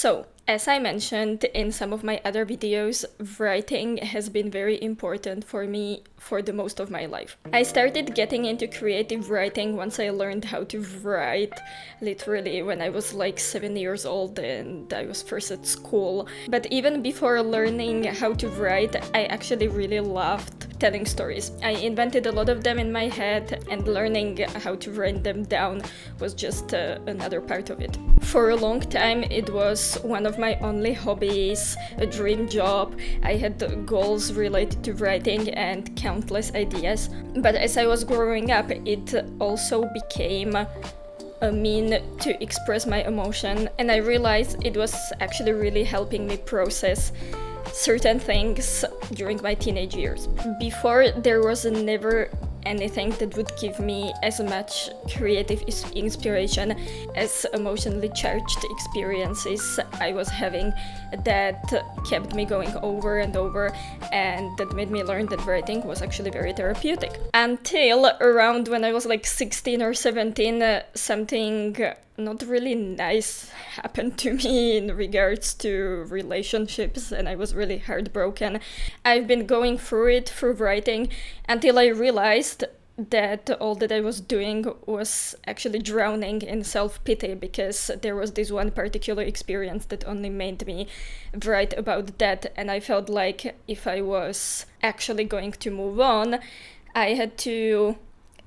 So, as I mentioned in some of my other videos, writing has been very important for me for the most of my life. I started getting into creative writing once I learned how to write, literally when I was like 7 years old and I was first at school. But even before learning how to write, I actually really loved telling stories. I invented a lot of them in my head, and learning how to write them down was just another part of it. For a long time, it was one of my only hobbies, a dream job. I had goals related to writing and countless ideas. But as I was growing up, it also became a mean to express my emotion, and I realized it was actually really helping me process certain things during my teenage years. Before, there was never anything that would give me as much creative inspiration as emotionally charged experiences I was having that kept me going over and over, and that made me learn that writing was actually very therapeutic. Until around when I was like 16 or 17, something not really nice happened to me in regards to relationships, and I was really heartbroken. I've been going through it through writing until I realized that all that I was doing was actually drowning in self-pity, because there was this one particular experience that only made me write about that, and I felt like if I was actually going to move on, I had to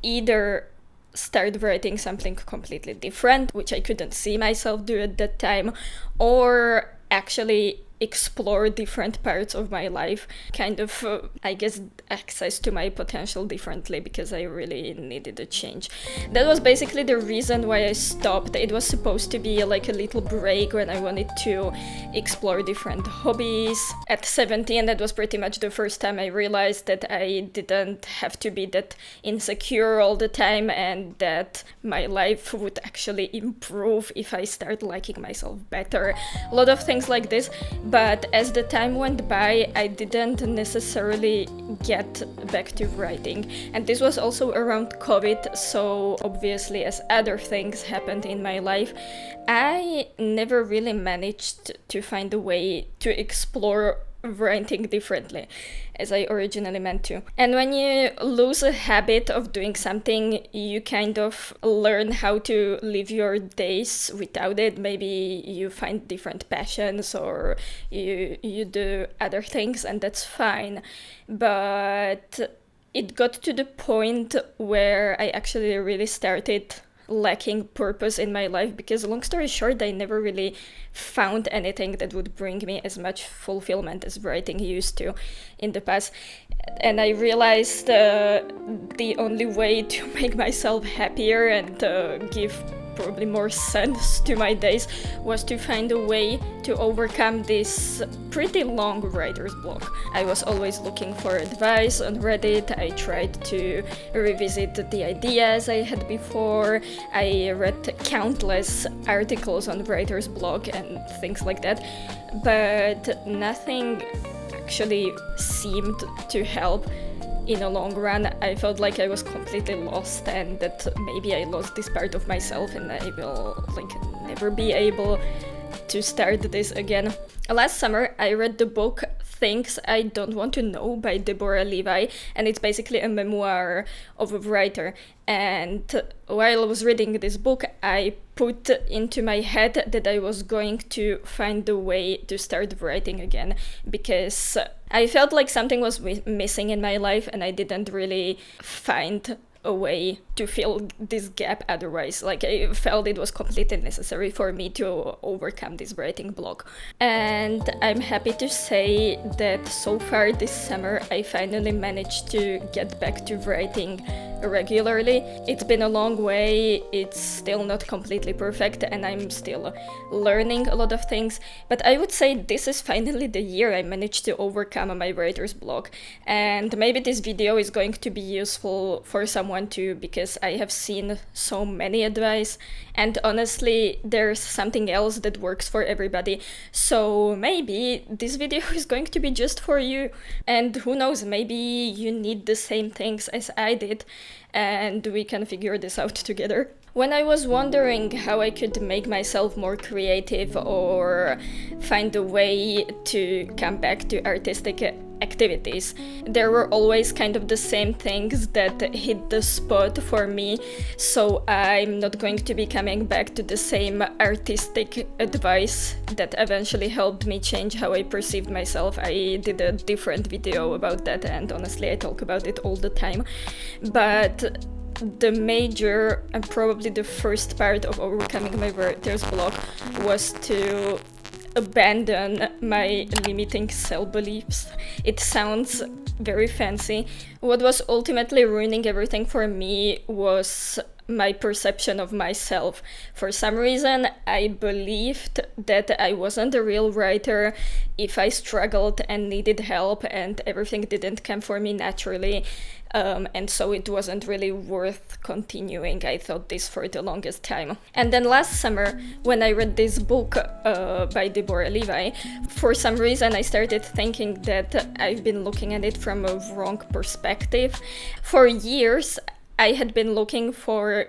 either start writing something completely different, which I couldn't see myself do at that time, or actually explore different parts of my life, kind of, I guess, access to my potential differently, because I really needed a change. That was basically the reason why I stopped. It was supposed to be like a little break when I wanted to explore different hobbies. At 17, that was pretty much the first time I realized that I didn't have to be that insecure all the time, and that my life would actually improve if I start liking myself better. A lot of things like this. But as the time went by, I didn't necessarily get back to writing. And this was also around COVID, so obviously as other things happened in my life, I never really managed to find a way to explore writing differently as I originally meant to. And when you lose a habit of doing something, you kind of learn how to live your days without it. Maybe you find different passions, or you do other things, and that's fine. But it got to the point where I actually really started lacking purpose in my life, because long story short, I never really found anything that would bring me as much fulfillment as writing used to in the past. And I realized the only way to make myself happier and give probably more sense to my days was to find a way to overcome this pretty long writer's block. I was always looking for advice on Reddit. I tried to revisit the ideas I had before. I read countless articles on writer's block and things like that, but nothing actually seemed to help. In a long run, I felt like I was completely lost, and that maybe I lost this part of myself and I will never be able to start this again. Last summer, I read the book Things I Don't Want to Know by Deborah Levi, and it's basically a memoir of a writer. And while I was reading this book, I put into my head that I was going to find a way to start writing again, because I felt like something was missing in my life, and I didn't really find a way to fill this gap otherwise. I felt it was completely necessary for me to overcome this writing block. And I'm happy to say that so far this summer I finally managed to get back to writing regularly. It's been a long way, it's still not completely perfect, and I'm still learning a lot of things, but I would say this is finally the year I managed to overcome my writer's block. And maybe this video is going to be useful for someone too, because I have seen so many advice, and honestly there's something else that works for everybody, so maybe this video is going to be just for you. And who knows, maybe you need the same things as I did, and we can figure this out together. When I was wondering how I could make myself more creative or find a way to come back to artistic activities, there were always kind of the same things that hit the spot for me, so I'm not going to be coming back to the same artistic advice that eventually helped me change how I perceived myself. I did a different video about that, and honestly I talk about it all the time, but the major and probably the first part of overcoming my writer's block was to abandon my limiting self-beliefs. It sounds very fancy. What was ultimately ruining everything for me was my perception of myself. For some reason, I believed that I wasn't a real writer if I struggled and needed help and everything didn't come for me naturally. And so it wasn't really worth continuing. I thought this for the longest time. And then last summer, when I read this book by Deborah Levi, for some reason I started thinking that I've been looking at it from a wrong perspective. For years, I had been looking for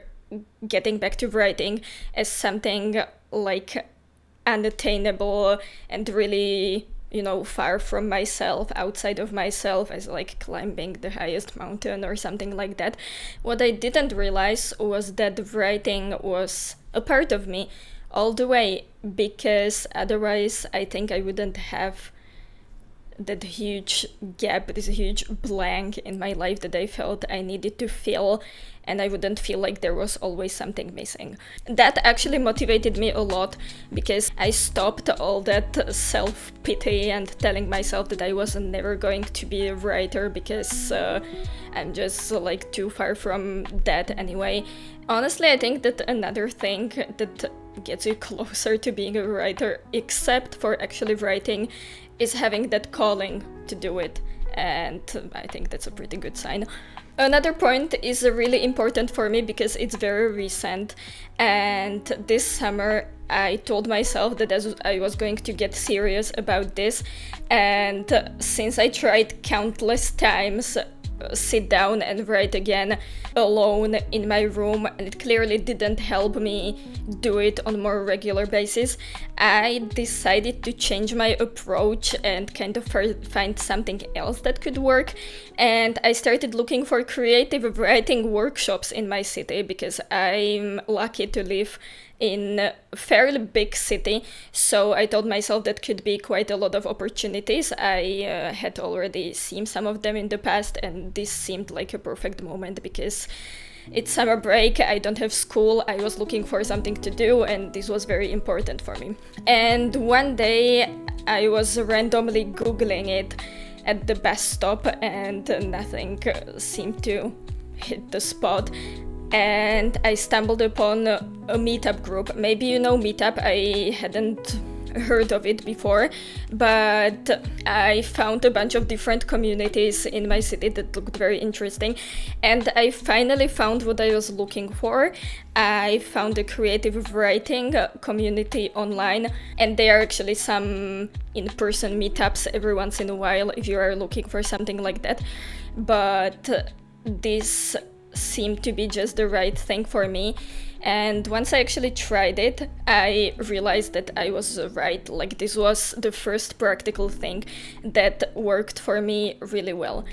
getting back to writing as something like unattainable and really, far from myself, outside of myself, as like climbing the highest mountain or something like that. What I didn't realize was that writing was a part of me all the way, because otherwise I think I wouldn't have that huge gap, this huge blank in my life that I felt I needed to fill, and I wouldn't feel like there was always something missing. That actually motivated me a lot, because I stopped all that self-pity and telling myself that I was never going to be a writer because I'm just like too far from that anyway. Honestly, I think that another thing that gets you closer to being a writer, except for actually writing, is having that calling to do it, and I think that's a pretty good sign. Another point is really important for me because it's very recent, and this summer I told myself that I was going to get serious about this, and since I tried countless times sit down and write again alone in my room, and it clearly didn't help me do it on a more regular basis, I decided to change my approach and kind of find something else that could work. And I started looking for creative writing workshops in my city, because I'm lucky to live in a fairly big city, so I told myself that could be quite a lot of opportunities. I had already seen some of them in the past, and this seemed like a perfect moment because it's summer break, I don't have school, I was looking for something to do, and this was very important for me. And one day I was randomly Googling it at the bus stop, and nothing seemed to hit the spot. And I stumbled upon a meetup group. Maybe you know Meetup, I hadn't heard of it before, but I found a bunch of different communities in my city that looked very interesting, and I finally found what I was looking for. I found a creative writing community online, and there are actually some in-person meetups every once in a while if you are looking for something like that, but this seemed to be just the right thing for me. And once I actually tried it, I realized that I was right. Like, this was the first practical thing that worked for me really well.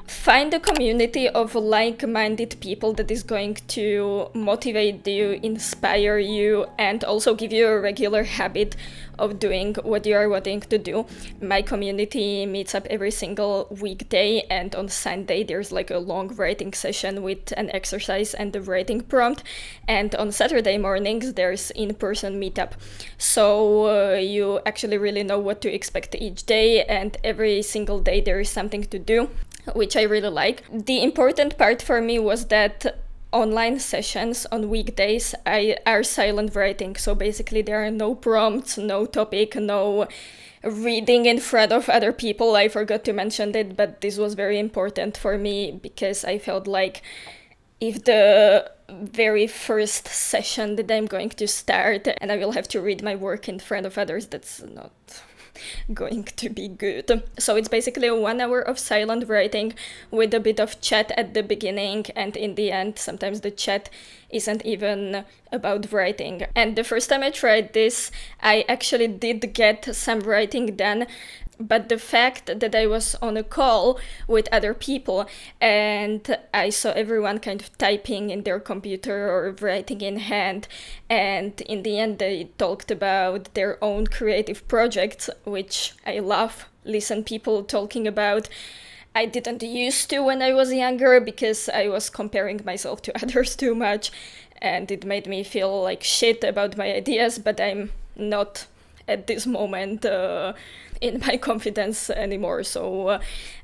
Find a community of like-minded people that is going to motivate you, inspire you, and also give you a regular habit of doing what you are wanting to do. My community meets up every single weekday, and on Sunday there's like a long writing session with an exercise and a writing prompt, and on Saturday mornings there's in-person meetup. So you actually really know what to expect each day, and every single day there is something to do, which I really like. The important part for me was that online sessions on weekdays are silent writing, so basically there are no prompts, no topic, no reading in front of other people. I forgot to mention that, but this was very important for me because I felt like if the very first session that I'm going to start and I will have to read my work in front of others, that's not going to be good. So it's basically 1 hour of silent writing with a bit of chat at the beginning, and in the end sometimes the chat isn't even about writing. And the first time I tried this, I actually did get some writing done, but the fact that I was on a call with other people and I saw everyone kind of typing in their computer or writing in hand, and in the end they talked about their own creative projects, which I love, listen people talking about. I didn't used to when I was younger because I was comparing myself to others too much, and it made me feel like shit about my ideas, but I'm not at this moment in my confidence anymore. So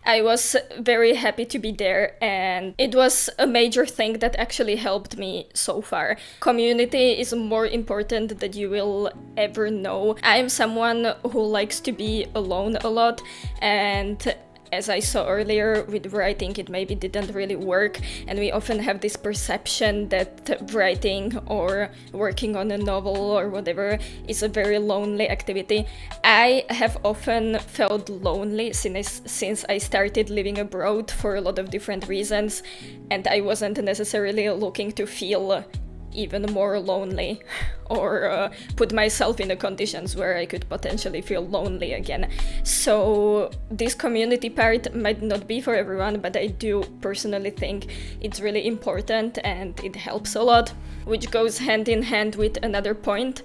I was very happy to be there, and it was a major thing that actually helped me so far. Community is more important than you will ever know. I am someone who likes to be alone a lot, and as I saw earlier with writing, it maybe didn't really work, and we often have this perception that writing or working on a novel or whatever is a very lonely activity. I have often felt lonely since I started living abroad for a lot of different reasons, and I wasn't necessarily looking to feel even more lonely or put myself in the conditions where I could potentially feel lonely again. So this community part might not be for everyone, but I do personally think it's really important and it helps a lot, which goes hand in hand with another point.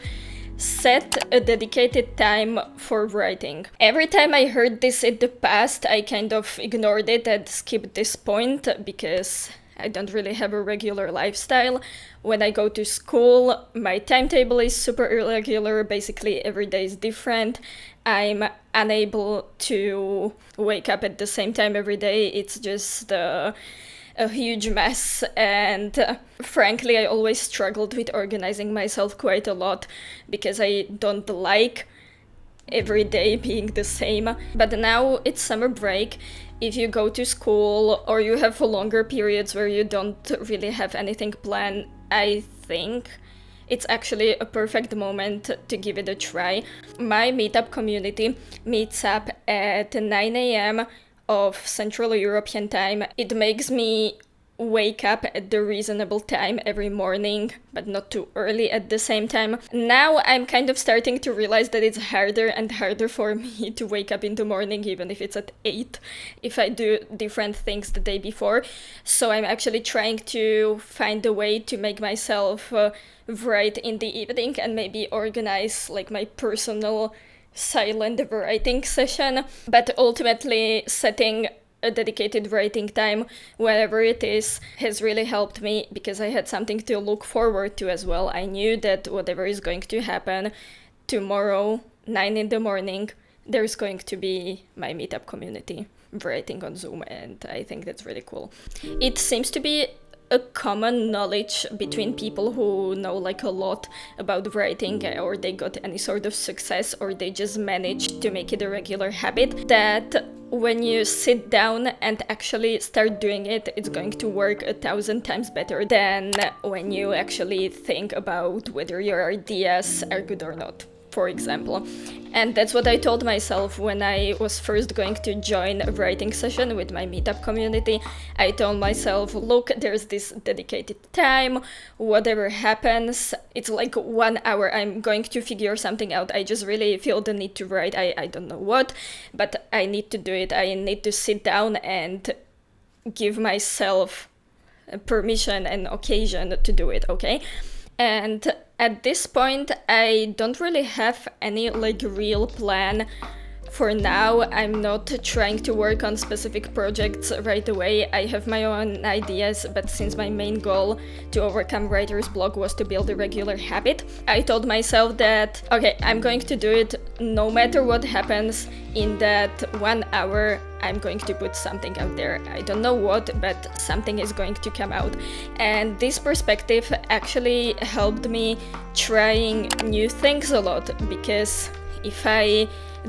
Set a dedicated time for writing. Every time I heard this in the past, I kind of ignored it and skipped this point because I don't really have a regular lifestyle. When I go to school, my timetable is super irregular. Basically, every day is different. I'm unable to wake up at the same time every day. It's just a huge mess. And frankly, I always struggled with organizing myself quite a lot because I don't like every day being the same. But now it's summer break. If you go to school or you have longer periods where you don't really have anything planned, I think it's actually a perfect moment to give it a try. My meetup community meets up at 9 a.m. of Central European time. It makes me wake up at the reasonable time every morning, but not too early at the same time. Now I'm kind of starting to realize that it's harder and harder for me to wake up in the morning, even if it's at 8, if I do different things the day before. So I'm actually trying to find a way to make myself write in the evening and maybe organize like my personal silent writing session. But ultimately setting a dedicated writing time, wherever it is, has really helped me because I had something to look forward to as well. I knew that whatever is going to happen tomorrow, 9 in the morning, there's going to be my meetup community writing on Zoom, and I think that's really cool. It seems to be a common knowledge between people who know like a lot about writing, or they got any sort of success, or they just managed to make it a regular habit, that when you sit down and actually start doing it, it's going to work 1,000 times better than when you actually think about whether your ideas are good or not, for example. And that's what I told myself when I was first going to join a writing session with my meetup community. I told myself, look, there's this dedicated time, whatever happens, it's like 1 hour, I'm going to figure something out. I just really feel the need to write. I don't know what, but I need to do it. I need to sit down and give myself permission and occasion to do it, okay? And at this point, I don't really have any like real plan for now. I'm not trying to work on specific projects right away. I have my own ideas, but since my main goal to overcome writer's block was to build a regular habit, I told myself that, okay, I'm going to do it no matter what happens. In that 1 hour, I'm going to put something out there. I don't know what, but something is going to come out. And this perspective actually helped me trying new things a lot, because if I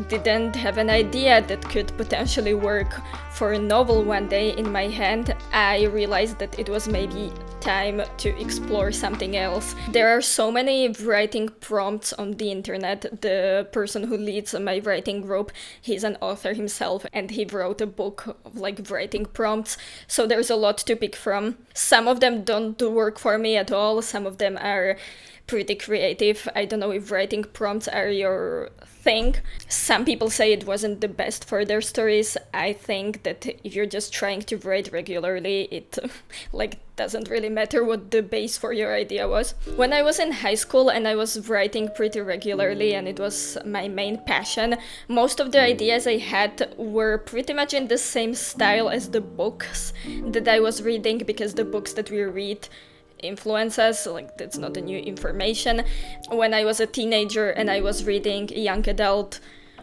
didn't have an idea that could potentially work for a novel one day in my hand, I realized that it was maybe time to explore something else. There are so many writing prompts on the internet. The person who leads my writing group, he's an author himself, and he wrote a book of like writing prompts, so there's a lot to pick from. Some of them don't work for me at all, some of them are pretty creative. I don't know if writing prompts are your thing. Some people say it wasn't the best for their stories. I think that if you're just trying to write regularly, it like doesn't really matter what the base for your idea was. When I was in high school and I was writing pretty regularly and it was my main passion, most of the ideas I had were pretty much in the same style as the books that I was reading, because the books that we read influence us, like that's not a new information. When I was a teenager and I was reading young adult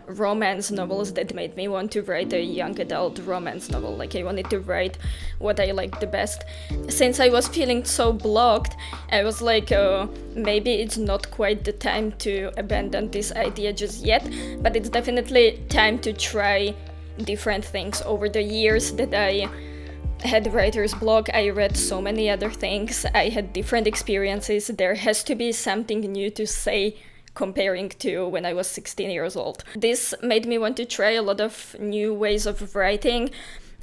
romance novels, that made me want to write a young adult romance novel. Like I wanted to write what I liked the best. Since I was feeling so blocked, I was like, maybe it's not quite the time to abandon this idea just yet, but it's definitely time to try different things. Over the years that I had writer's block, I read so many other things, I had different experiences. There has to be something new to say comparing to when I was 16 years old. This made me want to try a lot of new ways of writing.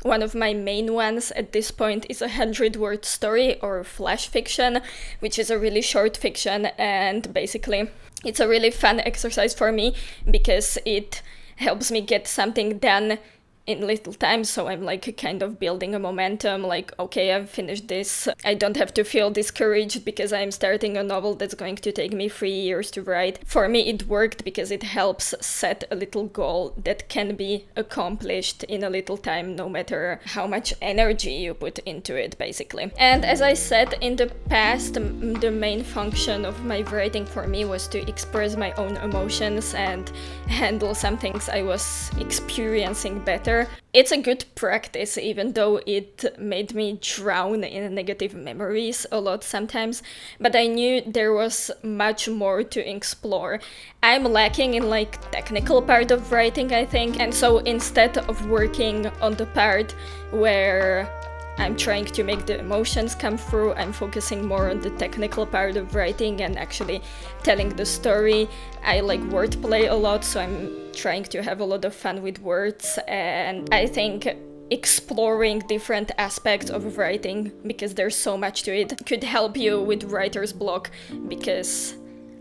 One of my main ones at this point is a 100-word story or flash fiction, which is a really short fiction, and basically it's a really fun exercise for me because it helps me get something done in little time. So I'm like kind of building a momentum, like, okay, I've finished this. I don't have to feel discouraged because I'm starting a novel that's going to take me 3 years to write. For me, it worked because it helps set a little goal that can be accomplished in a little time, no matter how much energy you put into it, basically. And as I said in the past, the main function of my writing for me was to express my own emotions and handle some things I was experiencing better. It's a good practice, even though it made me drown in negative memories a lot sometimes, but I knew there was much more to explore. I'm lacking in like technical part of writing, I think, and so instead of working on the part where I'm trying to make the emotions come through, I'm focusing more on the technical part of writing and actually telling the story. I like wordplay a lot, so I'm trying to have a lot of fun with words, and I think exploring different aspects of writing, because there's so much to it, could help you with writer's block, because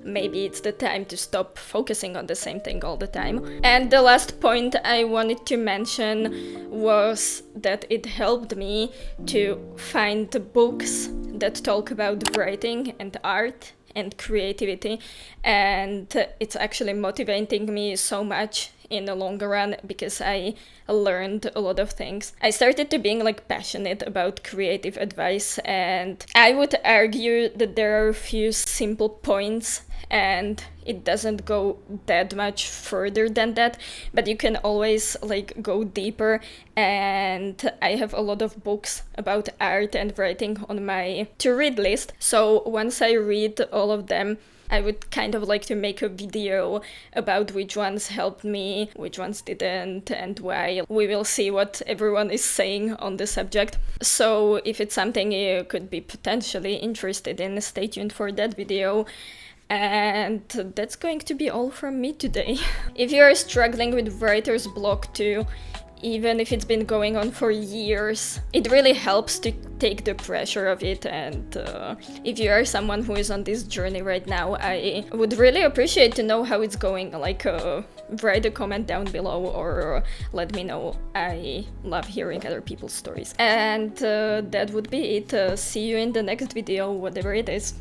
maybe it's the time to stop focusing on the same thing all the time. And the last point I wanted to mention was that it helped me to find books that talk about writing and art and creativity, and it's actually motivating me so much in the long run because I learned a lot of things. I started to being like passionate about creative advice, and I would argue that there are a few simple points and it doesn't go that much further than that, but you can always like go deeper, and I have a lot of books about art and writing on my to-read list, so once I read all of them, I would kind of like to make a video about which ones helped me, which ones didn't, and why. We will see what everyone is saying on the subject. So if it's something you could be potentially interested in, stay tuned for that video. And that's going to be all from me today. If you are struggling with writer's block too, even if it's been going on for years, it really helps to take the pressure of it. And if you are someone who is on this journey right now, I would really appreciate to know how it's going. Like, write a comment down below or let me know. I love hearing other people's stories. And that would be it. See you in the next video, whatever it is.